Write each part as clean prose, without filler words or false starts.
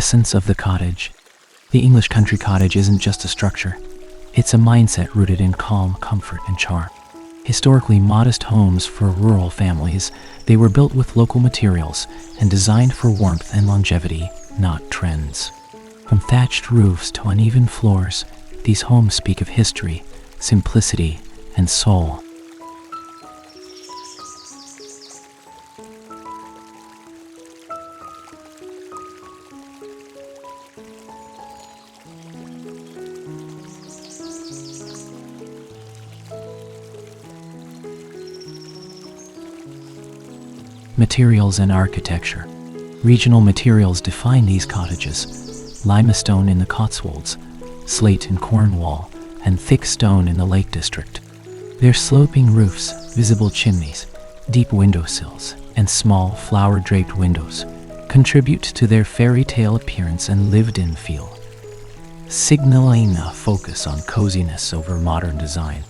essence of the cottage. The English country cottage isn't just a structure. It's a mindset rooted in calm, comfort, and charm. Historically modest homes for rural families, they were built with local materials and designed for warmth and longevity, not trends. From thatched roofs to uneven floors, these homes speak of history, simplicity, and soul. Materials and architecture. Regional materials define these cottages: limestone in the Cotswolds, slate in Cornwall, and thick stone in the Lake District. Their sloping roofs, visible chimneys, deep windowsills, and small flower-draped windows contribute to their fairy tale appearance and lived-in feel, signaling a focus on coziness over modern design.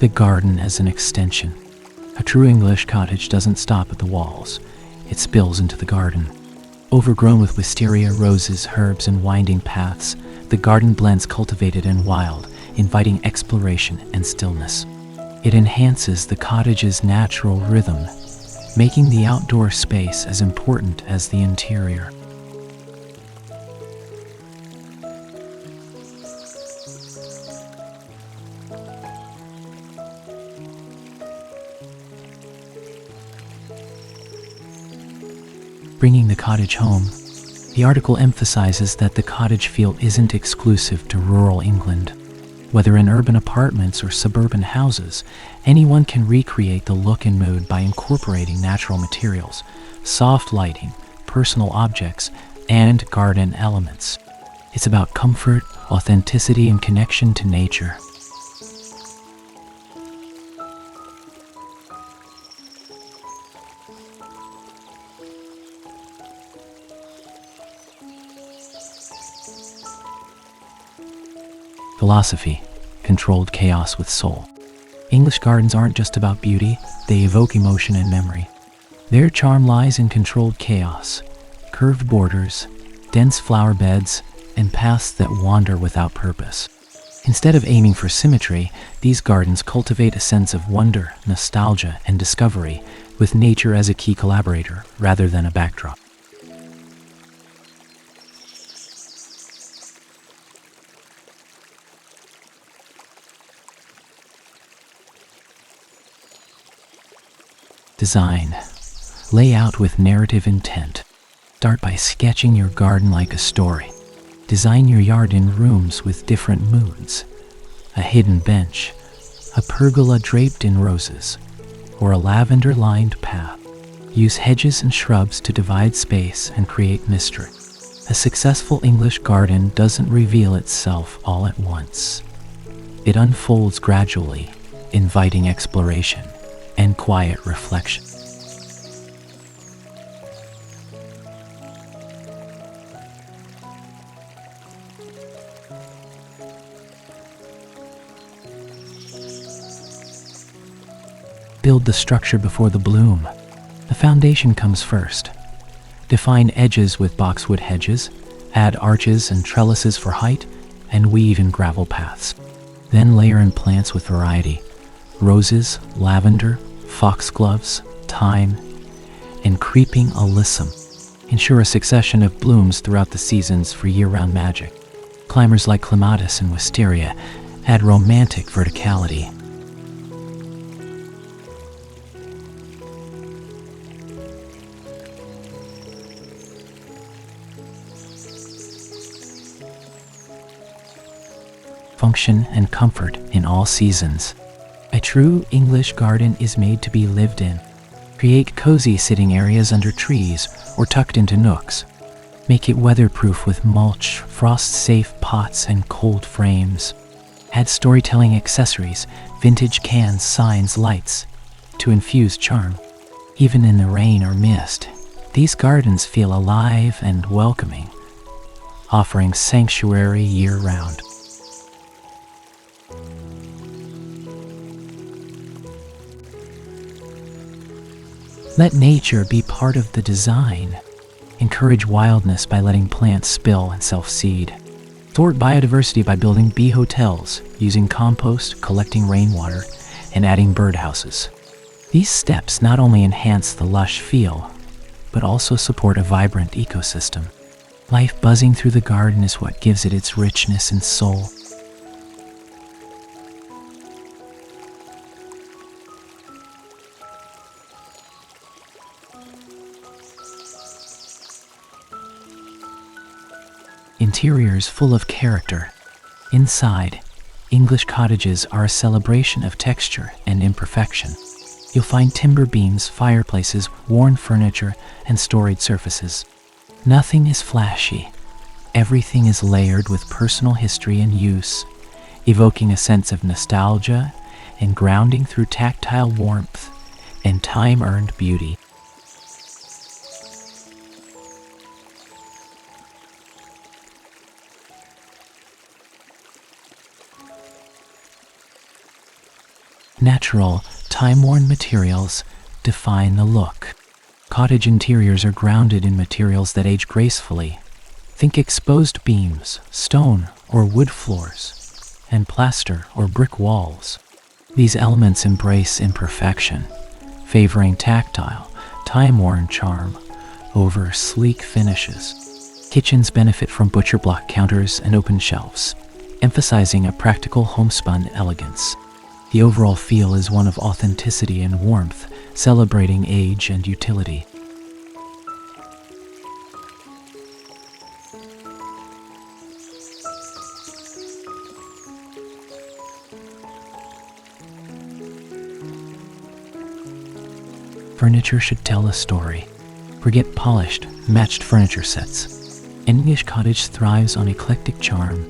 The garden as an extension. A true English cottage doesn't stop at the walls. It spills into the garden. Overgrown with wisteria, roses, herbs, and winding paths, the garden blends cultivated and wild, inviting exploration and stillness. It enhances the cottage's natural rhythm, making the outdoor space as important as the interior. Bringing the cottage home. The article emphasizes that the cottage feel isn't exclusive to rural England. Whether in urban apartments or suburban houses, anyone can recreate the look and mood by incorporating natural materials, soft lighting, personal objects, and garden elements. It's about comfort, authenticity, and connection to nature. Philosophy: controlled chaos with soul. English gardens aren't just about beauty, they evoke emotion and memory. Their charm lies in controlled chaos, curved borders, dense flower beds, and paths that wander without purpose. Instead of aiming for symmetry, these gardens cultivate a sense of wonder, nostalgia, and discovery, with nature as a key collaborator rather than a backdrop. Design. Lay out with narrative intent. Start by sketching your garden like a story. Design your yard in rooms with different moods. A hidden bench, a pergola draped in roses, or a lavender-lined path. Use hedges and shrubs to divide space and create mystery. A successful English garden doesn't reveal itself all at once. It unfolds gradually, inviting exploration and quiet reflection. Build the structure before the bloom. The foundation comes first. Define edges with boxwood hedges, add arches and trellises for height, and weave in gravel paths. Then layer in plants with variety: roses, lavender, foxgloves, thyme, and creeping alyssum. Ensure a succession of blooms throughout the seasons for year-round magic. Climbers like clematis and wisteria add romantic verticality. Function and comfort in all seasons. A true English garden is made to be lived in. Create cozy sitting areas under trees or tucked into nooks. Make it weatherproof with mulch, frost-safe pots, and cold frames. Add storytelling accessories, vintage cans, signs, lights, to infuse charm. Even in the rain or mist, these gardens feel alive and welcoming, offering sanctuary year-round. Let nature be part of the design. Encourage wildness by letting plants spill and self-seed. Thwart biodiversity by building bee hotels, using compost, collecting rainwater, and adding birdhouses. These steps not only enhance the lush feel, but also support a vibrant ecosystem. Life buzzing through the garden is what gives it its richness and soul. Interiors full of character. Inside, English cottages are a celebration of texture and imperfection. You'll find timber beams, fireplaces, worn furniture, and storied surfaces. Nothing is flashy. Everything is layered with personal history and use, evoking a sense of nostalgia and grounding through tactile warmth and time-earned beauty. Natural, time-worn materials define the look. Cottage interiors are grounded in materials that age gracefully. Think exposed beams, stone or wood floors, and plaster or brick walls. These elements embrace imperfection, favoring tactile, time-worn charm over sleek finishes. Kitchens benefit from butcher block counters and open shelves, emphasizing a practical homespun elegance. The overall feel is one of authenticity and warmth, celebrating age and utility. Furniture should tell a story. Forget polished, matched furniture sets. English Cottage thrives on eclectic charm.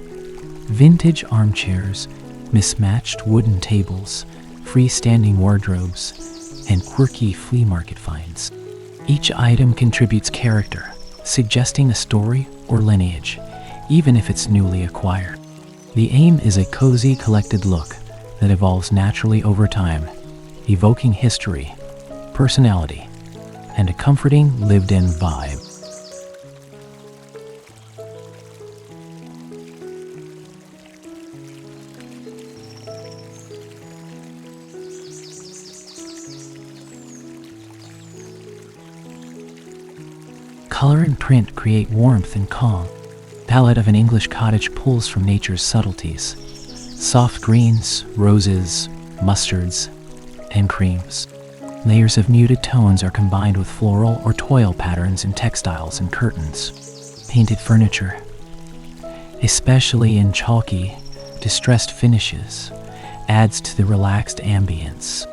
Vintage armchairs, mismatched wooden tables, freestanding wardrobes, and quirky flea market finds. Each item contributes character, suggesting a story or lineage, even if it's newly acquired. The aim is a cozy, collected look that evolves naturally over time, evoking history, personality, and a comforting, lived-in vibe. Color and print create warmth and calm. Palette of an English cottage pulls from nature's subtleties. Soft greens, roses, mustards, and creams. Layers of muted tones are combined with floral or toile patterns in textiles and curtains. Painted furniture, especially in chalky, distressed finishes, adds to the relaxed ambience.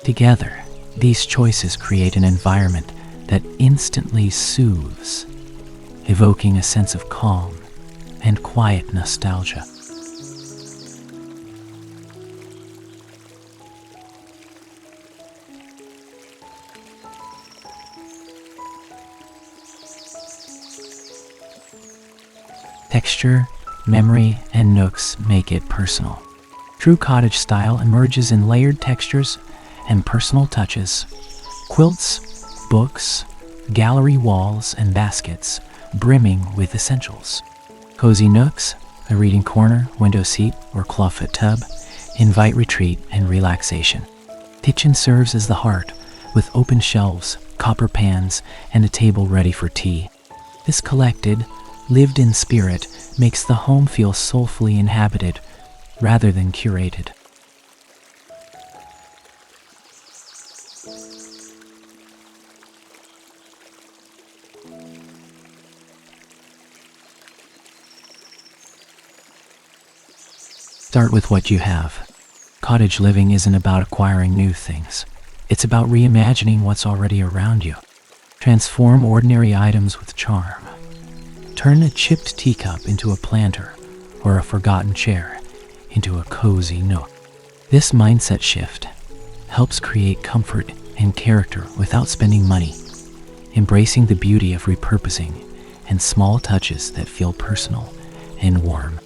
Together, these choices create an environment that instantly soothes, evoking a sense of calm and quiet nostalgia. Texture, memory, and nooks make it personal. True cottage style emerges in layered textures and personal touches. Quilts, books, gallery walls, and baskets brimming with essentials. Cozy nooks, a reading corner, window seat, or clawfoot tub, invite retreat and relaxation. Kitchen serves as the heart, with open shelves, copper pans, and a table ready for tea. This collected, lived-in spirit makes the home feel soulfully inhabited rather than curated. Start with what you have. Cottage living isn't about acquiring new things. It's about reimagining what's already around you. Transform ordinary items with charm. Turn a chipped teacup into a planter or a forgotten chair into a cozy nook. This mindset shift helps create comfort and character without spending money, embracing the beauty of repurposing and small touches that feel personal and warm.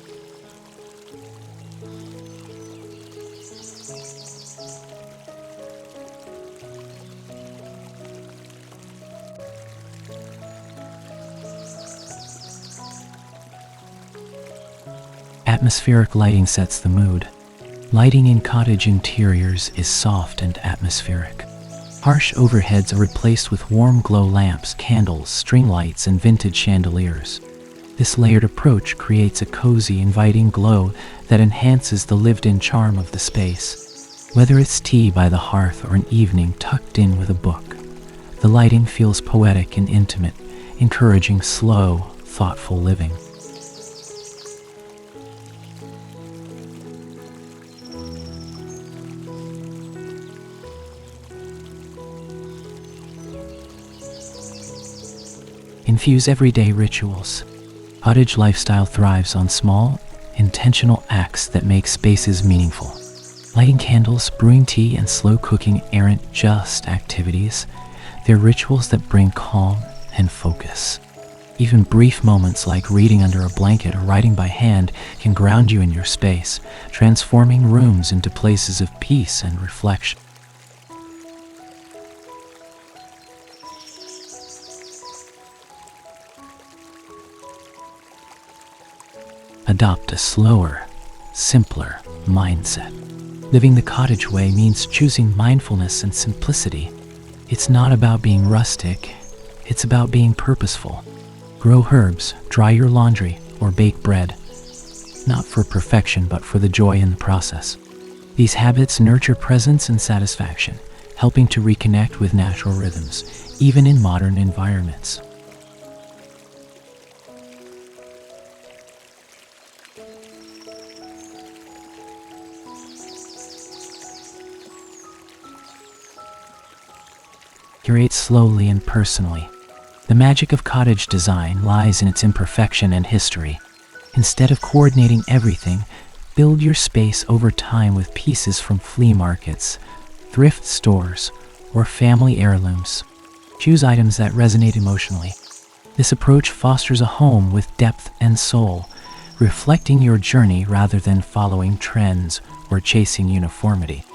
Atmospheric lighting sets the mood. Lighting in cottage interiors is soft and atmospheric. Harsh overheads are replaced with warm glow lamps, candles, string lights, and vintage chandeliers. This layered approach creates a cozy, inviting glow that enhances the lived-in charm of the space. Whether it's tea by the hearth or an evening tucked in with a book, the lighting feels poetic and intimate, encouraging slow, thoughtful living. Infuse everyday rituals. Cottage lifestyle thrives on small, intentional acts that make spaces meaningful. Lighting candles, brewing tea, and slow cooking aren't just activities. They're rituals that bring calm and focus. Even brief moments like reading under a blanket or writing by hand can ground you in your space, transforming rooms into places of peace and reflection. Adopt a slower, simpler mindset. Living the cottage way means choosing mindfulness and simplicity. It's not about being rustic, it's about being purposeful. Grow herbs, dry your laundry, or bake bread. Not for perfection, but for the joy in the process. These habits nurture presence and satisfaction, helping to reconnect with natural rhythms, even in modern environments. Curate slowly and personally. The magic of cottage design lies in its imperfection and history. Instead of coordinating everything, build your space over time with pieces from flea markets, thrift stores, or family heirlooms. Choose items that resonate emotionally. This approach fosters a home with depth and soul, reflecting your journey rather than following trends or chasing uniformity.